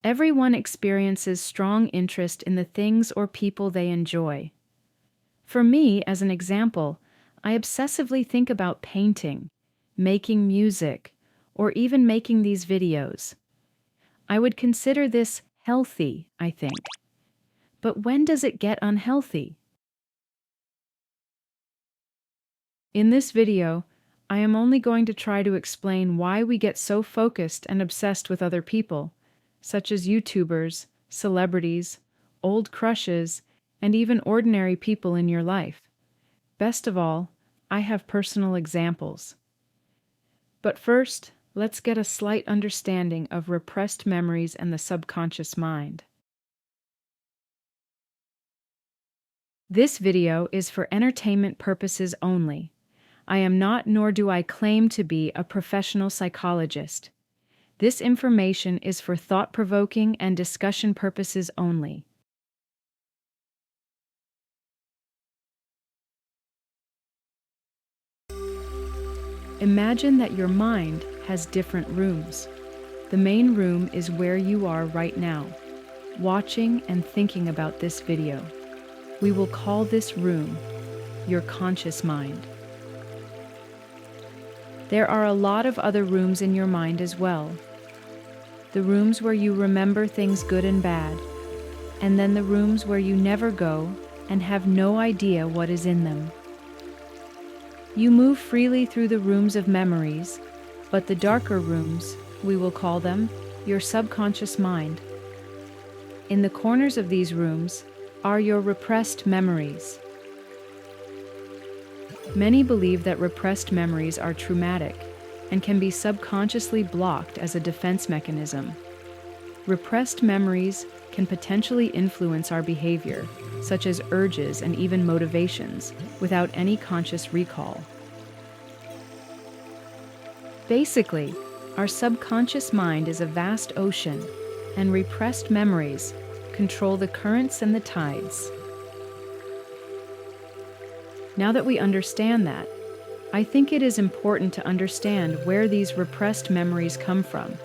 Everyone experiences strong interest in the things or people they enjoy. For me, as an example, I obsessively think about painting, making music, or even making these videos. I would consider this healthy, I think. But when does it get unhealthy? In this video, I am only going to try to explain why we get so focused and obsessed with other people, such as YouTubers, celebrities, old crushes, and even ordinary people in your life. Best of all, I have personal examples. But first, let's get a slight understanding of repressed memories and the subconscious mind. This video is for entertainment purposes only. I am not, nor do I claim to be, a professional psychologist. This information is for thought-provoking and discussion purposes only. Imagine that your mind has different rooms. The main room is where you are right now, watching and thinking about this video. We will call this room your conscious mind. There are a lot of other rooms in your mind as well. The rooms where you remember things good and bad, and then the rooms where you never go and have no idea what is in them. You move freely through the rooms of memories, but the darker rooms, we will call them your subconscious mind. In the corners of these rooms are your repressed memories. Many believe that repressed memories are traumatic and can be subconsciously blocked as a defense mechanism. Repressed memories can potentially influence our behavior, such as urges and even motivations, without any conscious recall. Basically, our subconscious mind is a vast ocean, and repressed memories control the currents and the tides. Now that we understand that, I think it is important to understand where these repressed memories come from.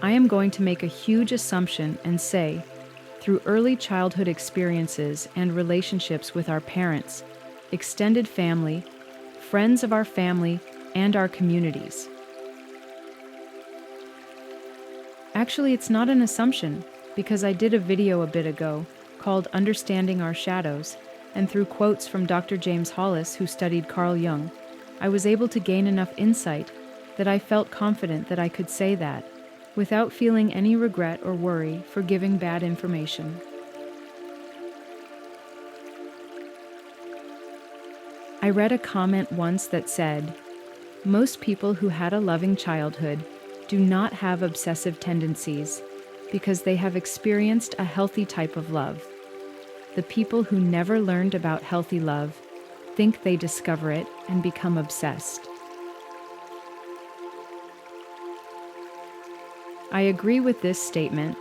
I am going to make a huge assumption and say, through early childhood experiences and relationships with our parents, extended family, friends of our family, and our communities. Actually, it's not an assumption, because I did a video a bit ago called Understanding Our Shadows, and through quotes from Dr. James Hollis, who studied Carl Jung, I was able to gain enough insight that I felt confident that I could say that, without feeling any regret or worry for giving bad information. I read a comment once that said, "Most people who had a loving childhood do not have obsessive tendencies because they have experienced a healthy type of love. The people who never learned about healthy love think they discover it and become obsessed." I agree with this statement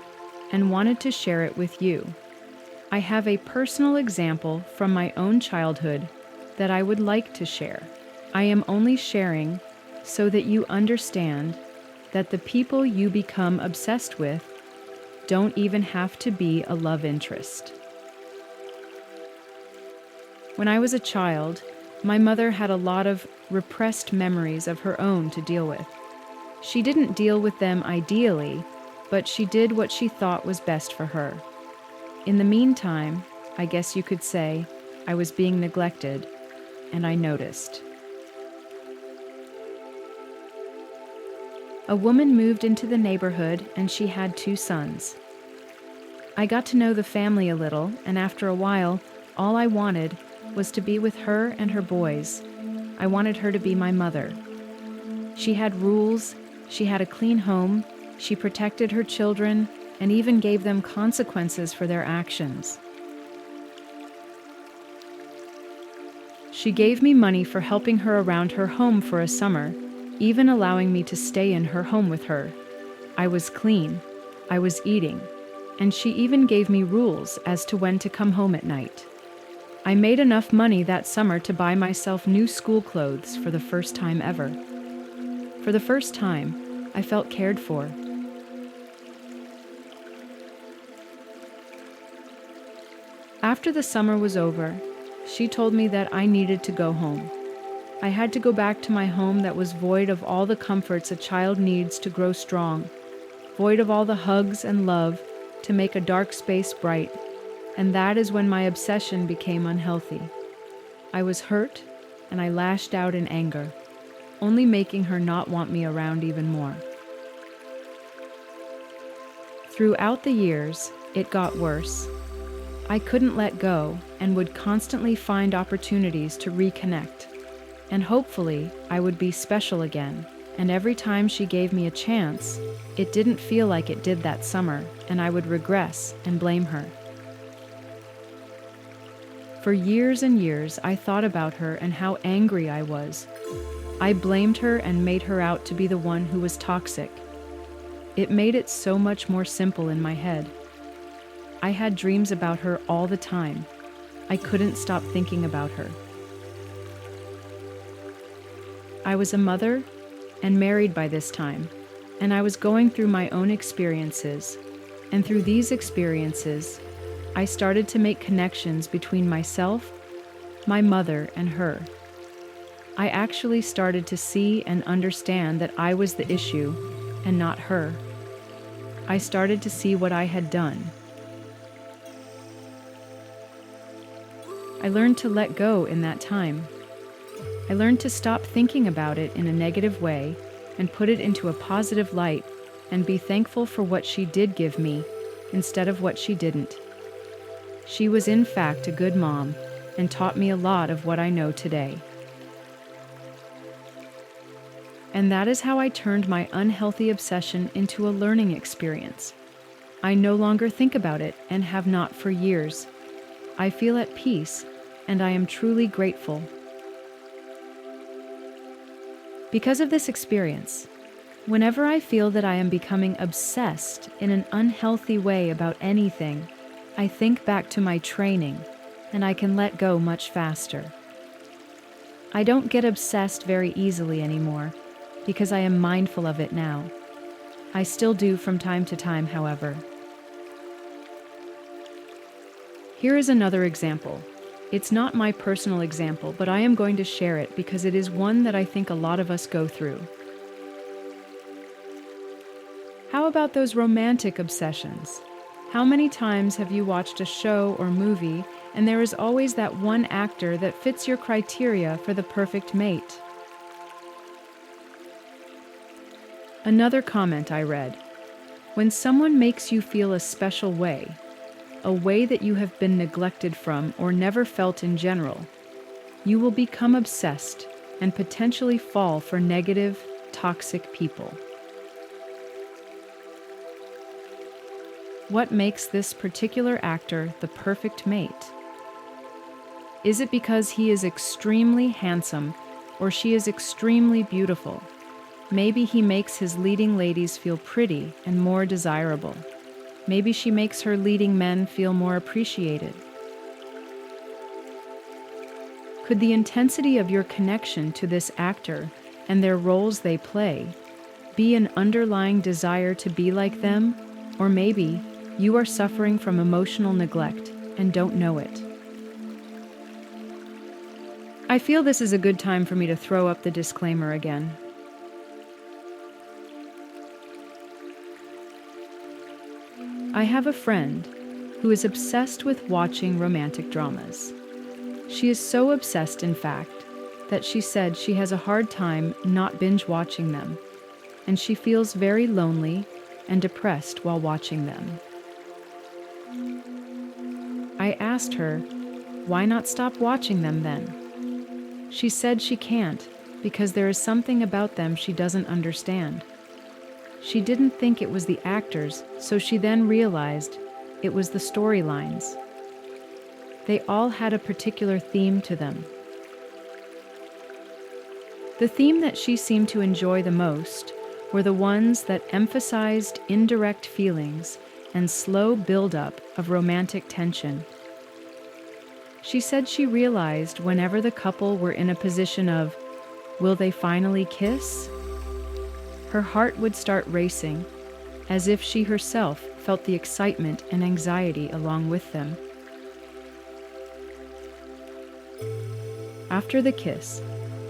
and wanted to share it with you. I have a personal example from my own childhood that I would like to share. I am only sharing so that you understand that the people you become obsessed with don't even have to be a love interest. When I was a child, my mother had a lot of repressed memories of her own to deal with. She didn't deal with them ideally, but she did what she thought was best for her. In the meantime, I guess you could say, I was being neglected, and I noticed. A woman moved into the neighborhood and she had 2 sons. I got to know the family a little, and after a while, all I wanted was to be with her and her boys. I wanted her to be my mother. She had rules, she had a clean home, she protected her children, and even gave them consequences for their actions. She gave me money for helping her around her home for a summer, even allowing me to stay in her home with her. I was clean, I was eating, and she even gave me rules as to when to come home at night. I made enough money that summer to buy myself new school clothes for the first time ever. For the first time, I felt cared for. After the summer was over, she told me that I needed to go home. I had to go back to my home that was void of all the comforts a child needs to grow strong, void of all the hugs and love to make a dark space bright, and that is when my obsession became unhealthy. I was hurt, and I lashed out in anger, only making her not want me around even more. Throughout the years, it got worse. I couldn't let go and would constantly find opportunities to reconnect. And hopefully, I would be special again. And every time she gave me a chance, it didn't feel like it did that summer, and I would regress and blame her. For years and years, I thought about her and how angry I was. I blamed her and made her out to be the one who was toxic. It made it so much more simple in my head. I had dreams about her all the time. I couldn't stop thinking about her. I was a mother and married by this time, and I was going through my own experiences. And through these experiences, I started to make connections between myself, my mother, and her. I actually started to see and understand that I was the issue and not her. I started to see what I had done. I learned to let go in that time. I learned to stop thinking about it in a negative way and put it into a positive light and be thankful for what she did give me instead of what she didn't. She was in fact a good mom and taught me a lot of what I know today. And that is how I turned my unhealthy obsession into a learning experience. I no longer think about it and have not for years. I feel at peace, and I am truly grateful. Because of this experience, whenever I feel that I am becoming obsessed in an unhealthy way about anything, I think back to my training, and I can let go much faster. I don't get obsessed very easily anymore, because I am mindful of it now. I still do from time to time, however. Here is another example. It's not my personal example, but I am going to share it because it is one that I think a lot of us go through. How about those romantic obsessions? How many times have you watched a show or movie and there is always that one actor that fits your criteria for the perfect mate? Another comment I read: when someone makes you feel a special way, a way that you have been neglected from or never felt in general, you will become obsessed and potentially fall for negative, toxic people. What makes this particular actor the perfect mate? Is it because he is extremely handsome or she is extremely beautiful? Maybe he makes his leading ladies feel pretty and more desirable. Maybe she makes her leading men feel more appreciated. Could the intensity of your connection to this actor and their roles they play be an underlying desire to be like them? Or maybe you are suffering from emotional neglect and don't know it. I feel this is a good time for me to throw up the disclaimer again. I have a friend who is obsessed with watching romantic dramas. She is so obsessed, in fact, that she said she has a hard time not binge watching them, and she feels very lonely and depressed while watching them. I asked her, why not stop watching them then? She said she can't because there is something about them she doesn't understand. She didn't think it was the actors, so she then realized it was the storylines. They all had a particular theme to them. The theme that she seemed to enjoy the most were the ones that emphasized indirect feelings and slow buildup of romantic tension. She said she realized whenever the couple were in a position of, will they finally kiss? Her heart would start racing, as if she herself felt the excitement and anxiety along with them. After the kiss,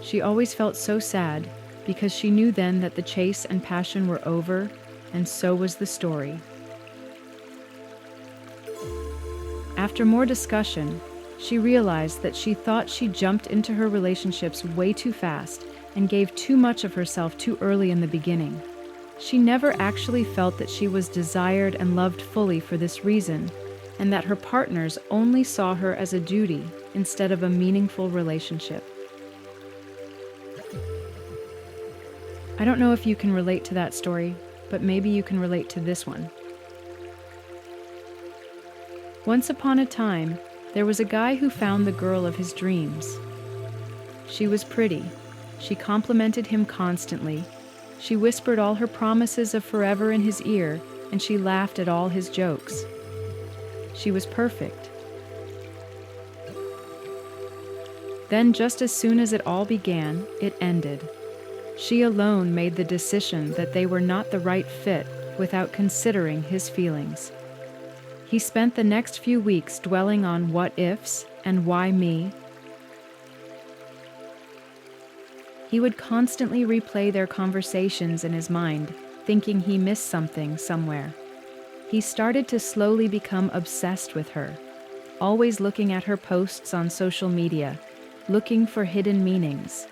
she always felt so sad because she knew then that the chase and passion were over, and so was the story. After more discussion, she realized that she thought she jumped into her relationships way too fast and gave too much of herself too early in the beginning. She never actually felt that she was desired and loved fully for this reason, and that her partners only saw her as a duty instead of a meaningful relationship. I don't know if you can relate to that story, but maybe you can relate to this one. Once upon a time, there was a guy who found the girl of his dreams. She was pretty. She complimented him constantly. She whispered all her promises of forever in his ear, and she laughed at all his jokes. She was perfect. Then, just as soon as it all began, it ended. She alone made the decision that they were not the right fit without considering his feelings. He spent the next few weeks dwelling on what ifs and why me. He would constantly replay their conversations in his mind, thinking he missed something somewhere. He started to slowly become obsessed with her, always looking at her posts on social media, looking for hidden meanings,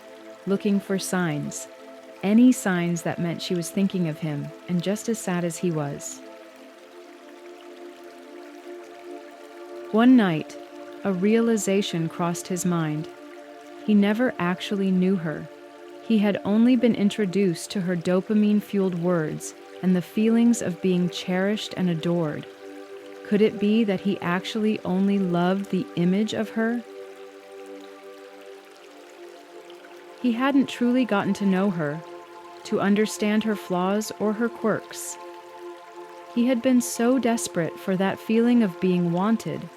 looking for signs, any signs that meant she was thinking of him and just as sad as he was. One night, a realization crossed his mind. He never actually knew her. He had only been introduced to her dopamine-fueled words and the feelings of being cherished and adored. Could it be that he actually only loved the image of her? He hadn't truly gotten to know her, to understand her flaws or her quirks. He had been so desperate for that feeling of being wanted,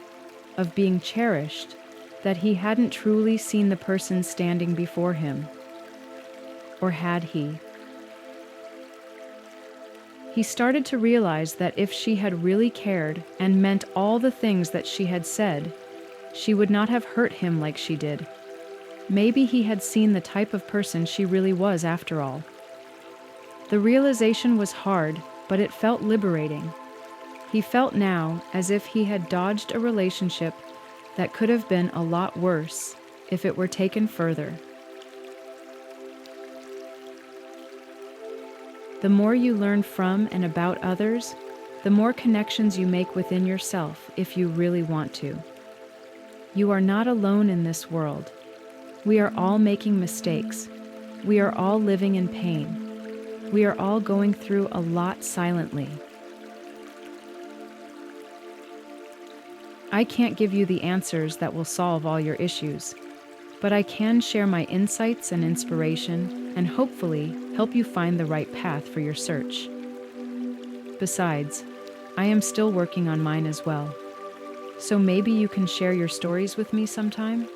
of being cherished, that he hadn't truly seen the person standing before him. Or had he? He started to realize that if she had really cared and meant all the things that she had said, she would not have hurt him like she did. Maybe he had seen the type of person she really was after all. The realization was hard, but it felt liberating. He felt now as if he had dodged a relationship that could have been a lot worse if it were taken further. The more you learn from and about others, the more connections you make within yourself if you really want to. You are not alone in this world. We are all making mistakes. We are all living in pain. We are all going through a lot silently. I can't give you the answers that will solve all your issues, but I can share my insights and inspiration and hopefully help you find the right path for your search. Besides, I am still working on mine as well. So maybe you can share your stories with me sometime?